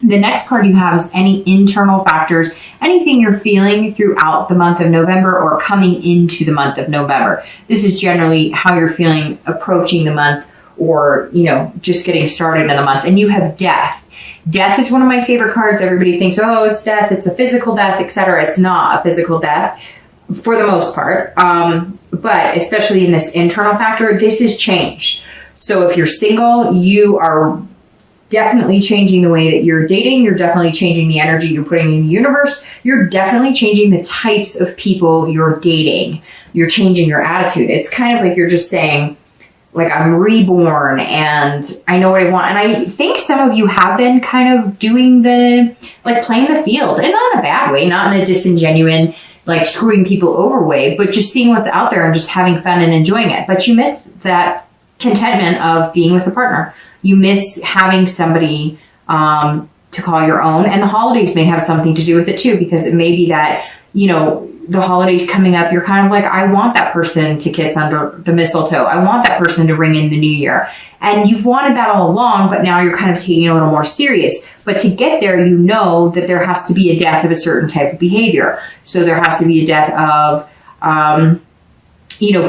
The next card you have is any internal factors, anything you're feeling throughout the month of November or coming into the month of November. This is generally how you're feeling approaching the month, or, just getting started in the month. And you have death. Death is one of my favorite cards. Everybody thinks, oh, it's death, it's a physical death, etc. It's not a physical death for the most part. But especially in this internal factor, this is change. So if you're single, you are definitely changing the way that you're dating. You're definitely changing the energy you're putting in the universe. You're definitely changing the types of people you're dating. You're changing your attitude. It's kind of like you're just saying, like, I'm reborn and I know what I want. And I think some of you have been kind of doing playing the field, and not in a bad way, not in a disingenuous, like screwing people over way, but just seeing what's out there and just having fun and enjoying it. But you miss that contentment of being with a partner. You miss having somebody to call your own. And the holidays may have something to do with it too, because it may be that, the holidays coming up, you're kind of like, I want that person to kiss under the mistletoe. I want that person to ring in the new year. And you've wanted that all along, but now you're kind of taking it a little more serious. But to get there, you know that there has to be a death of a certain type of behavior. So there has to be a death of,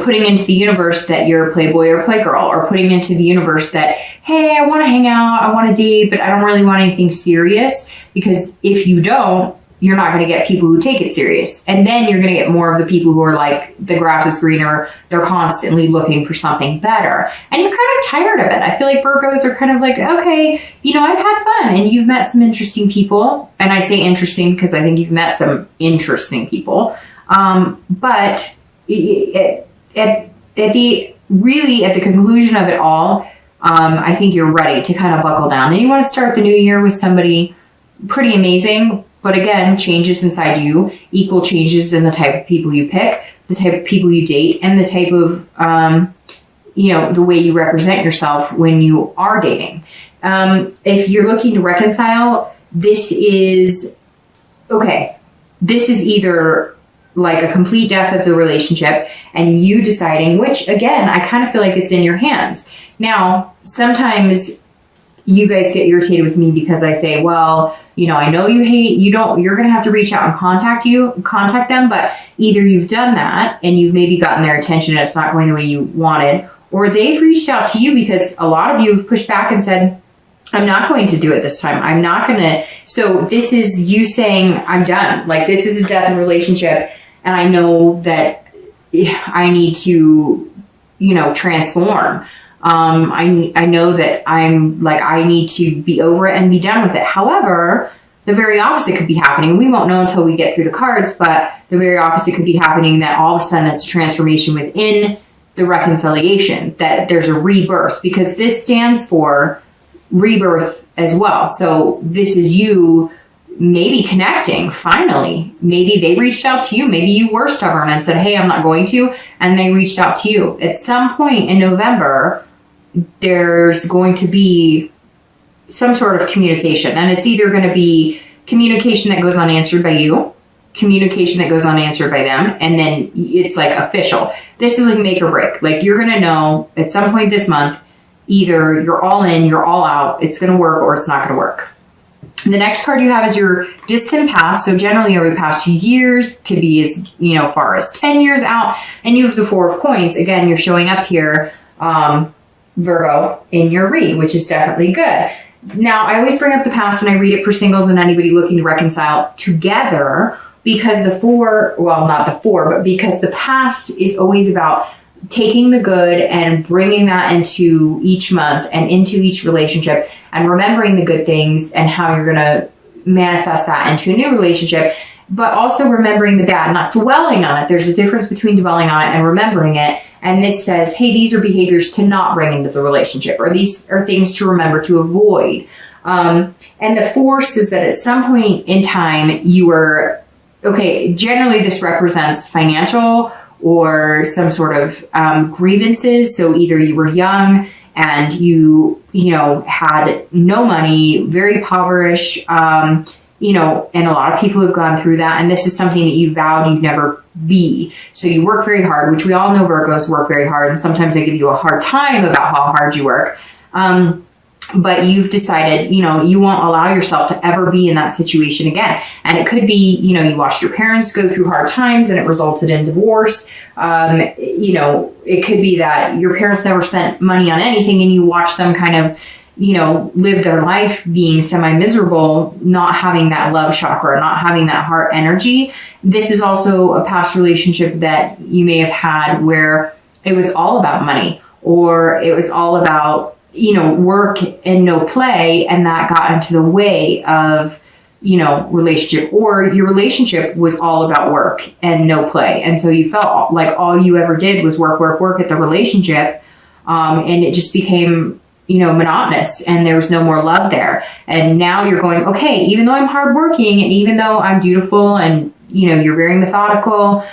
putting into the universe that you're a playboy or playgirl, or putting into the universe that, hey, I want to hang out, I want to date, but I don't really want anything serious. Because if you don't, you're not going to get people who take it serious. And then you're going to get more of the people who are like, the grass is greener. They're constantly looking for something better. And you're kind of tired of it. I feel like Virgos are kind of like, okay, I've had fun and you've met some interesting people. And I say interesting because I think you've met some interesting people. But at the conclusion of it all, I think you're ready to kind of buckle down. And you want to start the new year with somebody pretty amazing. But again, changes inside you equal changes in the type of people you pick, the type of people you date, and the type of, the way you represent yourself when you are dating. If you're looking to reconcile, this is either like a complete death of the relationship and you deciding, which again, I kind of feel like it's in your hands. Now, sometimes you guys get irritated with me because I say, well, I know you're going to have to reach out and contact them, but either you've done that and you've maybe gotten their attention and it's not going the way you wanted, or they've reached out to you because a lot of you have pushed back and said, I'm not going to do it this time. I'm not going to. So this is you saying, I'm done. Like, this is a death in relationship. And I know that I need to, transform. I know that I need to be over it and be done with it. However, the very opposite could be happening. We won't know until we get through the cards, but the very opposite could be happening, that all of a sudden it's transformation within the reconciliation, that there's a rebirth, because this stands for rebirth as well. So this is you maybe connecting finally. Maybe they reached out to you. Maybe you were stubborn and said, hey, I'm not going to. And they reached out to you. At some point in November, there's going to be some sort of communication. And it's either going to be communication that goes unanswered by you, communication that goes unanswered by them, and then it's like official. This is like make or break. Like, you're going to know at some point this month, either you're all in, you're all out, it's going to work, or it's not going to work. The next card you have is your distant past. So generally over the past few years, could be as far as 10 years out. And you have the Four of Coins. Again, you're showing up here, Virgo, in your read, which is definitely good. Now, I always bring up the past when I read it for singles and anybody looking to reconcile together, because because the past is always about taking the good and bringing that into each month and into each relationship, and remembering the good things and how you're going to manifest that into a new relationship, but also remembering the bad, not dwelling on it. There's a difference between dwelling on it and remembering it. And this says, hey, these are behaviors to not bring into the relationship, or these are things to remember to avoid. And the force is that at some point in time you were, generally this represents financial or some sort of grievances. So either you were young and you had no money, very impoverished, and a lot of people have gone through that. And this is something that you vowed you'd never be. So you work very hard, which we all know Virgos work very hard. And sometimes they give you a hard time about how hard you work. but you've decided, you won't allow yourself to ever be in that situation again. And it could be, you watched your parents go through hard times and it resulted in divorce. It could be that your parents never spent money on anything and you watched them kind of, live their life being semi-miserable, not having that love chakra, not having that heart energy. This is also a past relationship that you may have had where it was all about money, or it was all about, work and no play, and that got into the way of, relationship, or your relationship was all about work and no play. And so you felt like all you ever did was work at the relationship. And it just became, monotonous, and there was no more love there. And now you're going, okay, even though I'm hardworking and even though I'm dutiful and, you're very methodical,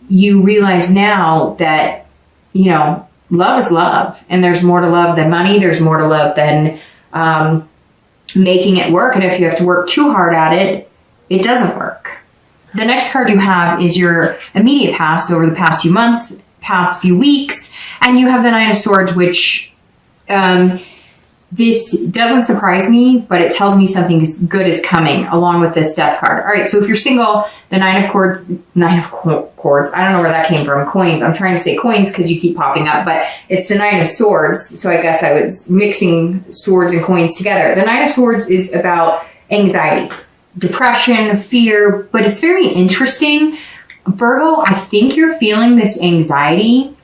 you realize now that, love is love, and there's more to love than money. There's more to love than making it work. And if you have to work too hard at it, it doesn't work. The next card you have is your immediate past, over the past few months, past few weeks, and you have the Nine of Swords, which this doesn't surprise me, but it tells me something good is coming along with this Death card. All right, so if you're single, the Nine of Cords, I don't know where that came from, coins. I'm trying to say coins because you keep popping up, but it's the Nine of Swords, so I guess I was mixing swords and coins together. The Nine of Swords is about anxiety, depression, fear, but it's very interesting. Virgo, I think you're feeling this anxiety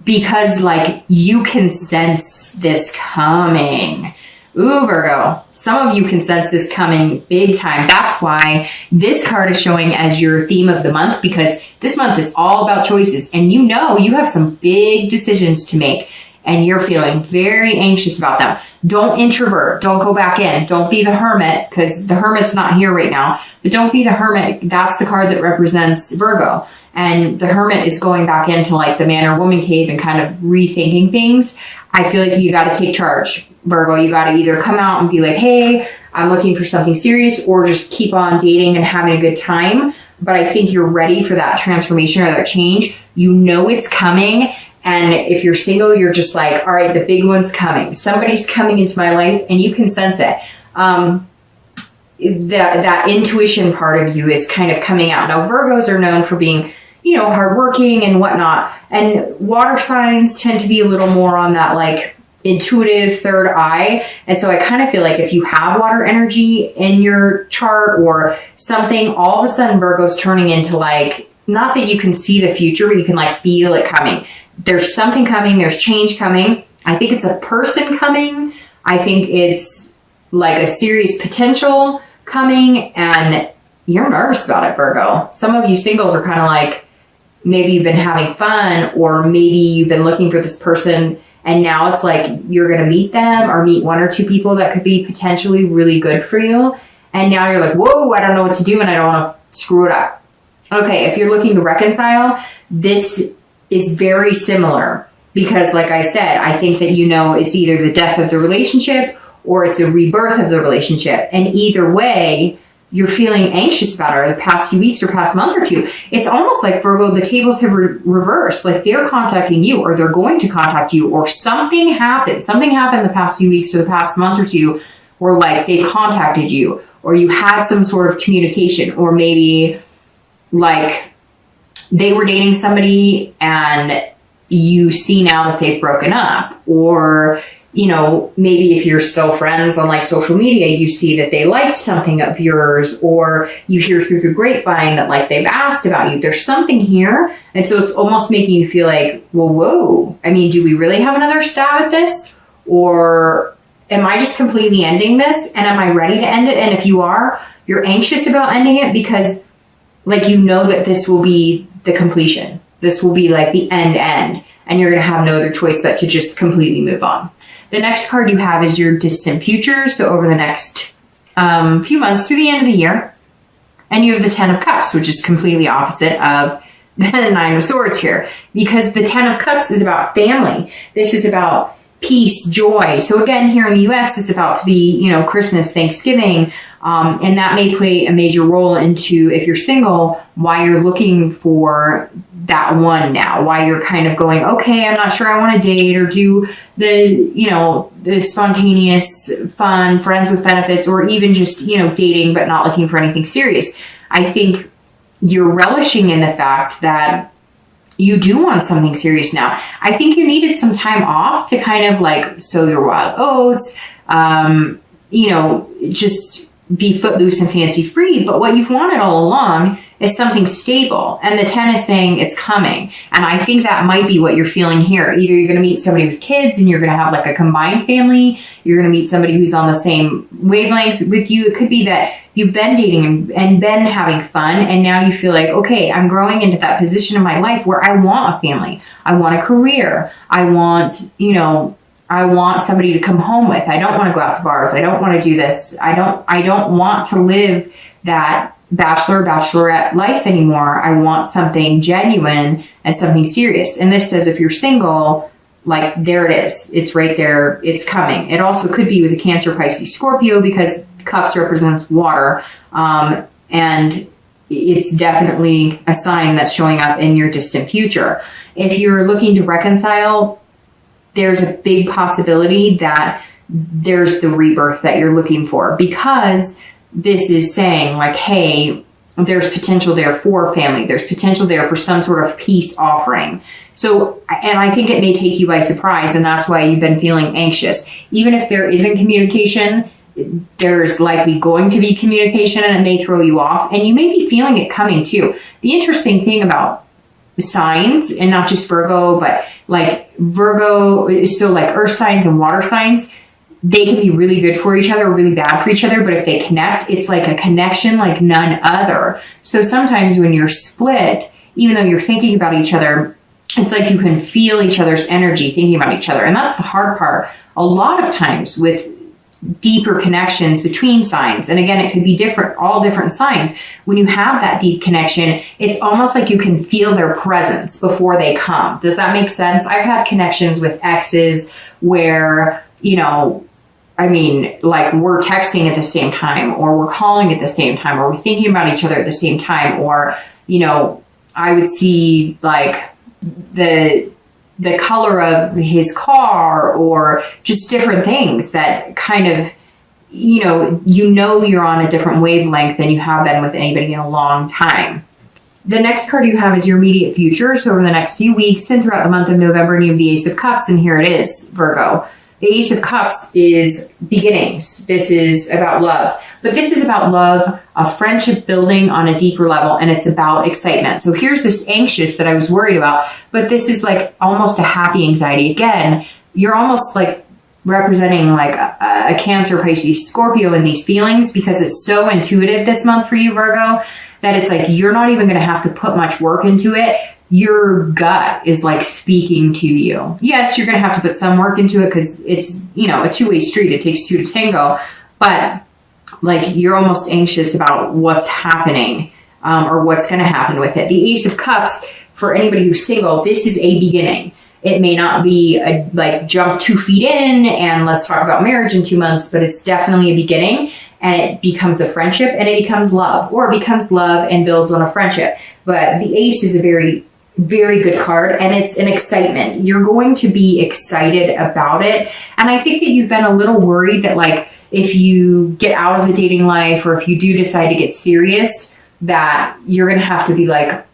because you can sense this coming. Ooh, Virgo, some of you can sense this coming big time. That's why this card is showing as your theme of the month, because this month is all about choices, and you have some big decisions to make, and you're feeling very anxious about them. Don't introvert. Don't go back in. Don't be the hermit, because the hermit's not here right now, but don't be the hermit. That's the card that represents Virgo. And the hermit is going back into the man or woman cave and kind of rethinking things. I feel like you got to take charge, Virgo. You got to either come out and be like, hey, I'm looking for something serious, or just keep on dating and having a good time. But I think you're ready for that transformation or that change. It's coming. And if you're single, you're just like, all right, the big one's coming. Somebody's coming into my life, and you can sense it. That intuition part of you is kind of coming out. Now, Virgos are known for being, hardworking and whatnot. And water signs tend to be a little more on that intuitive third eye. And so I kind of feel like if you have water energy in your chart or something, all of a sudden Virgo's turning into not that you can see the future, but you can feel it coming. There's something coming. There's change coming. I think it's a person coming. I think it's a serious potential coming, and you're nervous about it, Virgo. Some of you singles are kind of maybe you've been having fun, or maybe you've been looking for this person, and now it's you're going to meet them or meet one or two people that could be potentially really good for you. And now you're like, whoa, I don't know what to do, and I don't want to screw it up. Okay, if you're looking to reconcile, this is very similar, because like I said, I think that it's either the death of the relationship or it's a rebirth of the relationship. And either way, you're feeling anxious about it, or the past few weeks or past month or two. It's almost like, Virgo, the tables have reversed. They're contacting you, or they're going to contact you, or something happened. Something happened the past few weeks or the past month or two where they've contacted you, or you had some sort of communication, or maybe they were dating somebody and you see now that they've broken up, or maybe if you're still friends on social media, you see that they liked something of yours, or you hear through the grapevine that they've asked about you. There's something here. And so it's almost making you feel well, whoa, do we really have another stab at this? Or am I just completely ending this? And am I ready to end it? And if you are, you're anxious about ending it because that this will be the completion. This will be the end, and you're going to have no other choice but to just completely move on. The next card you have is your distant future. So over the next few months through the end of the year. And you have the Ten of Cups, which is completely opposite of the Nine of Swords here. Because the Ten of Cups is about family. This is about peace, joy. So again, here in the US, it's about to be, Christmas, Thanksgiving. And that may play a major role into, if you're single, why you're looking for that one now, why you're kind of going, okay, I'm not sure I want to date or do the spontaneous fun, friends with benefits, or even just, dating but not looking for anything serious. I think you're relishing in the fact that you do want something serious now. I think you needed some time off to kind of like sow your wild oats, just be footloose and fancy free. But what you've wanted all along is something stable. And the 10 is saying it's coming. And I think that might be what you're feeling here. Either you're going to meet somebody with kids and you're going to have like a combined family. You're going to meet somebody who's on the same wavelength with you. It could be that you've been dating and been having fun. And now you feel like, okay, I'm growing into that position in my life where I want a family. I want a career. I want somebody to come home with. I don't want to go out to bars. I don't want to do this. I don't want to live that bachelorette life anymore. I want something genuine and something serious. And this says if you're single, like there it is. It's right there. It's coming. It also could be with a Cancer, Pisces, Scorpio, because Cups represents water. And it's definitely a sign that's showing up in your distant future. If you're looking to reconcile, there's a big possibility that there's the rebirth that you're looking for, because this is saying like, hey, there's potential there for family. There's potential there for some sort of peace offering. So, and I think it may take you by surprise, and that's why you've been feeling anxious. Even if there isn't communication, there's likely going to be communication, and it may throw you off, and you may be feeling it coming too. The interesting thing about signs, and not just Virgo, but like Virgo, so like earth signs and water signs, they can be really good for each other, really bad for each other. But if they connect, it's like a connection like none other. So sometimes when you're split, even though you're thinking about each other, it's like you can feel each other's energy thinking about each other. And that's the hard part. A lot of times with deeper connections between signs, and again, it could be different, all different signs. When you have that deep connection, it's almost like you can feel their presence before they come. Does that make sense? I've had connections with exes where, like we're texting at the same time, or we're calling at the same time, or we're thinking about each other at the same time, or, I would see like the color of his car, or just different things that kind of, you're on a different wavelength than you have been with anybody in a long time. The next card you have is your immediate future. So over the next few weeks and throughout the month of November, and you have the Ace of Cups, and here it is, Virgo. The Ace of Cups is beginnings. This is about love. But this is about love, a friendship building on a deeper level, and it's about excitement. So here's this anxious that I was worried about, but this is like almost a happy anxiety. Again, you're almost like representing like a Cancer, Pisces, Scorpio in these feelings, because it's so intuitive this month for you, Virgo, that it's like you're not even going to have to put much work into it. Your gut is like speaking to you. Yes, you're going to have to put some work into it because it's, a two-way street. It takes two to tango. But like you're almost anxious about what's happening or what's going to happen with it. The Ace of Cups, for anybody who's single, this is a beginning. It may not be a like jump 2 feet in and let's talk about marriage in 2 months, but it's definitely a beginning, and it becomes a friendship, and it becomes love, or it becomes love and builds on a friendship. But the Ace is a very, very good card, and it's an excitement. You're going to be excited about it. And I think that you've been a little worried that like if you get out of the dating life, or if you do decide to get serious, that you're going to have to be like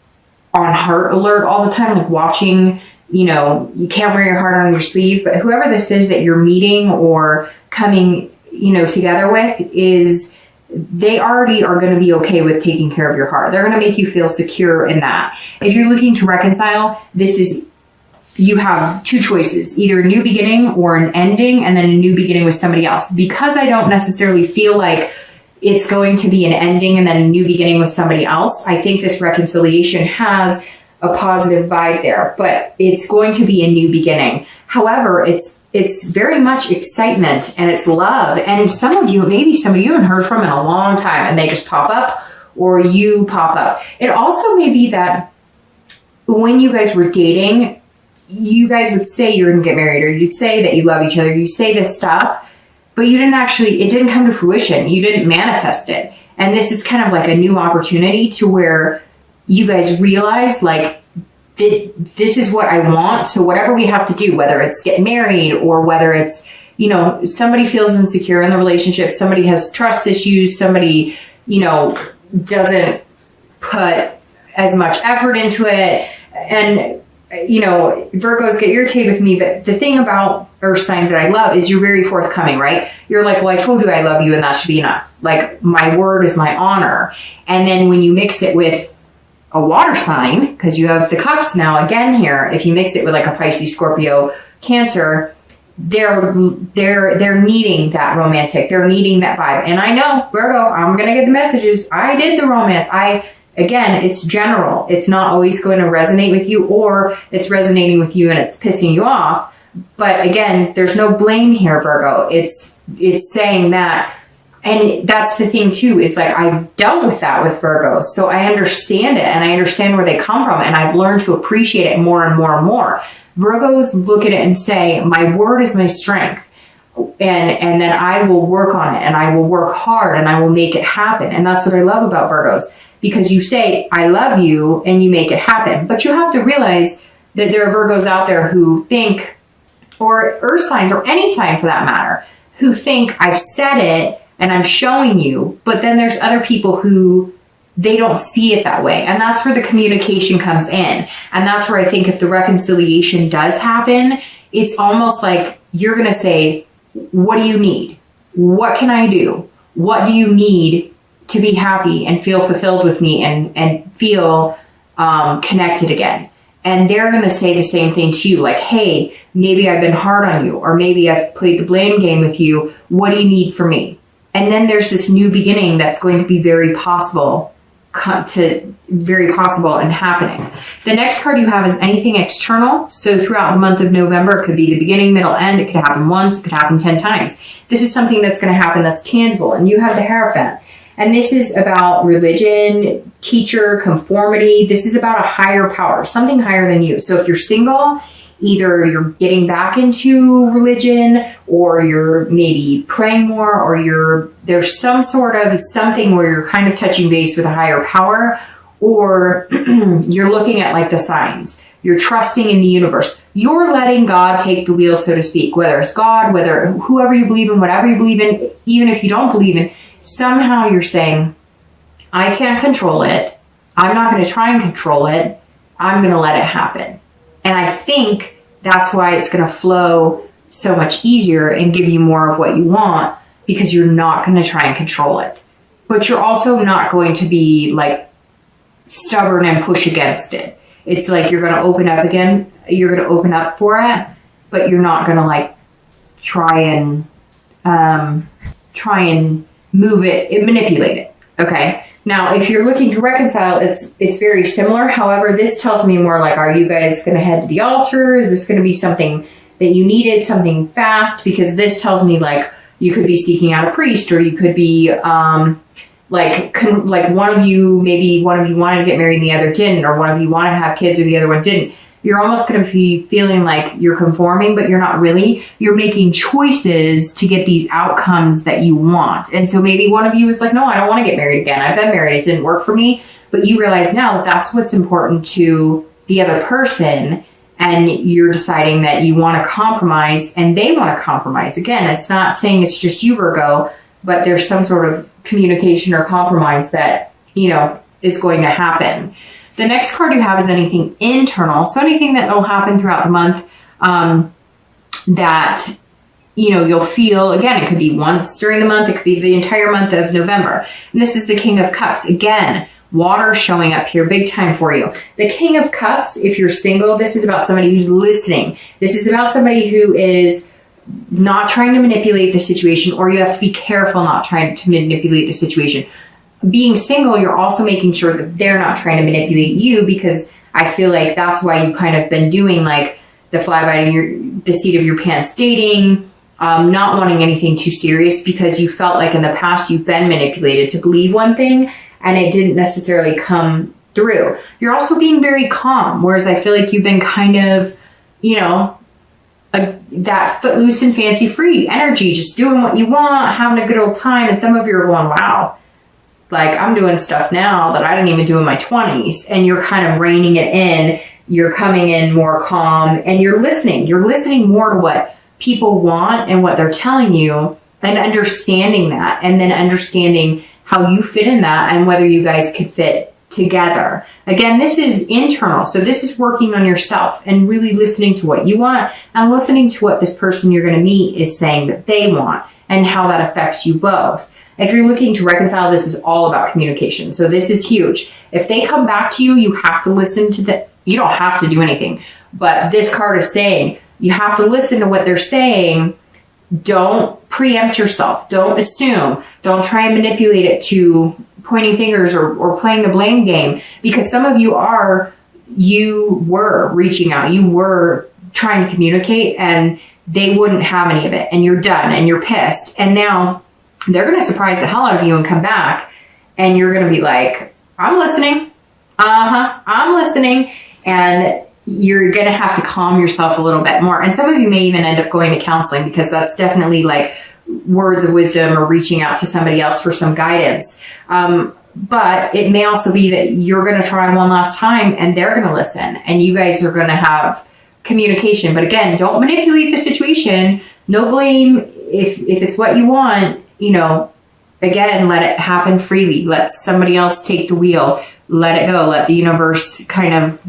on heart alert all the time, like watching, you can't wear your heart on your sleeve. But whoever this is that you're meeting or coming, together with, is they already are going to be okay with taking care of your heart. They're going to make you feel secure in that. If you're looking to reconcile, you have two choices, either a new beginning or an ending, and then a new beginning with somebody else. Because I don't necessarily feel like it's going to be an ending and then a new beginning with somebody else, I think this reconciliation has a positive vibe there, but it's going to be a new beginning. However, it's very much excitement, and it's love. And some of you, maybe somebody you haven't heard from in a long time, and they just pop up, or you pop up. It also may be that when you guys were dating, you guys would say you're going to get married, or you'd say that you love each other. You say this stuff, but it didn't come to fruition. You didn't manifest it. And this is kind of like a new opportunity to where you guys realize like this is what I want. So whatever we have to do, whether it's get married or whether it's, you know, somebody feels insecure in the relationship, somebody has trust issues, somebody, you know, doesn't put as much effort into it. And, you know, Virgos get irritated with me, but the thing about earth signs that I love is you're very forthcoming, right? You're like, well, I told you I love you and that should be enough. Like, my word is my honor. And then when you mix it with a water sign, because you have the cups now again here, if you mix it with like a Pisces, Scorpio, Cancer, they're needing that romantic, they're needing that vibe. And I know, Virgo, I'm gonna get the messages. I did the romance. Again, it's general. It's not always going to resonate with you, or it's resonating with you and it's pissing you off. But again, there's no blame here, Virgo. It's saying that, and that's the thing too, is like, I've dealt with that with Virgos. So I understand it and I understand where they come from, and I've learned to appreciate it more and more and more. Virgos look at it and say, my word is my strength. And then I will work on it and I will work hard and I will make it happen. And that's what I love about Virgos, because you say, I love you, and you make it happen. But you have to realize that there are Virgos out there who think, or earth signs, or any sign for that matter, who think I've said it and I'm showing you, but then there's other people who they don't see it that way. And that's where the communication comes in. And that's where I think if the reconciliation does happen, it's almost like you're going to say, what do you need? What can I do? What do you need to be happy and feel fulfilled with me and feel connected again? And they're going to say the same thing to you, like, hey, maybe I've been hard on you, or maybe I've played the blame game with you. What do you need from me? And then there's this new beginning that's going to be very possible and happening. The next card you have is anything external. So throughout the month of November, it could be the beginning, middle, end. It could happen once. It could happen 10 times. This is something that's going to happen that's tangible. And you have the Hierophant. And this is about religion, teacher, conformity. This is about a higher power, something higher than you. So if you're single, either you're getting back into religion, or you're maybe praying more, or there's some sort of something where you're kind of touching base with a higher power, or you're looking at like the signs. You're trusting in the universe. You're letting God take the wheel, so to speak, whether it's God, whether whoever you believe in, whatever you believe in, even if you don't believe in, somehow you're saying, I can't control it. I'm not going to try and control it. I'm going to let it happen. And I think that's why it's going to flow so much easier and give you more of what you want, because you're not going to try and control it. But you're also not going to be like stubborn and push against it. It's like you're going to open up again. You're going to open up for it, but you're not going to like try and move it and manipulate it. Okay. Now, if you're looking to reconcile, it's very similar. However, this tells me more like, are you guys going to head to the altar? Is this going to be something that you needed, something fast? Because this tells me like you could be seeking out a priest, or you could be like one of you, maybe one of you wanted to get married and the other didn't, or one of you wanted to have kids or the other one didn't. You're almost going to be feeling like you're conforming, but you're not really. You're making choices to get these outcomes that you want. And so maybe one of you is like, no, I don't want to get married again. I've been married. It didn't work for me. But you realize now that that's what's important to the other person. And you're deciding that you want to compromise and they want to compromise. Again, it's not saying it's just you, Virgo, but there's some sort of communication or compromise that, you know, is going to happen. The next card you have is anything internal. So anything that will happen throughout the month that, you know, you'll feel. Again, it could be once during the month. It could be the entire month of November. And this is the King of Cups. Again, water showing up here big time for you. The King of Cups, if you're single, this is about somebody who's listening. This is about somebody who is not trying to manipulate the situation, or you have to be careful not trying to manipulate the situation. Being single, you're also making sure that they're not trying to manipulate you, because I feel like that's why you kind of been doing like the fly by the seat of your pants dating, not wanting anything too serious, because you felt like in the past you've been manipulated to believe one thing and it didn't necessarily come through. You're also being very calm, whereas I feel like you've been kind of, you know, that footloose and fancy free energy, just doing what you want, having a good old time. And some of you are going, wow, like I'm doing stuff now that I didn't even do in my 20s. And you're kind of reining it in. you're coming in more calm, and you're listening. You're listening more to what people want and what they're telling you, and understanding that, and then understanding how you fit in that and whether you guys could fit together. Again, this is internal. So this is working on yourself and really listening to what you want and listening to what this person you're going to meet is saying that they want and how that affects you both. If you're looking to reconcile, this is all about communication. So this is huge. If they come back to you, you have to listen to you don't have to do anything, but this card is saying you have to listen to what they're saying. Don't preempt yourself. Don't assume. Don't try and manipulate it to pointing fingers or playing the blame game, because some of you were reaching out. You were trying to communicate and they wouldn't have any of it, and you're done and you're pissed. And now they're going to surprise the hell out of you and come back, and you're going to be like, I'm listening. I'm listening. And you're going to have to calm yourself a little bit more. And some of you may even end up going to counseling, because that's definitely like words of wisdom or reaching out to somebody else for some guidance. But it may also be that you're going to try one last time and they're going to listen, and you guys are going to have communication. But again, don't manipulate the situation. No blame. If it's what you want, again, let it happen freely. Let somebody else take the wheel. Let it go. Let the universe kind of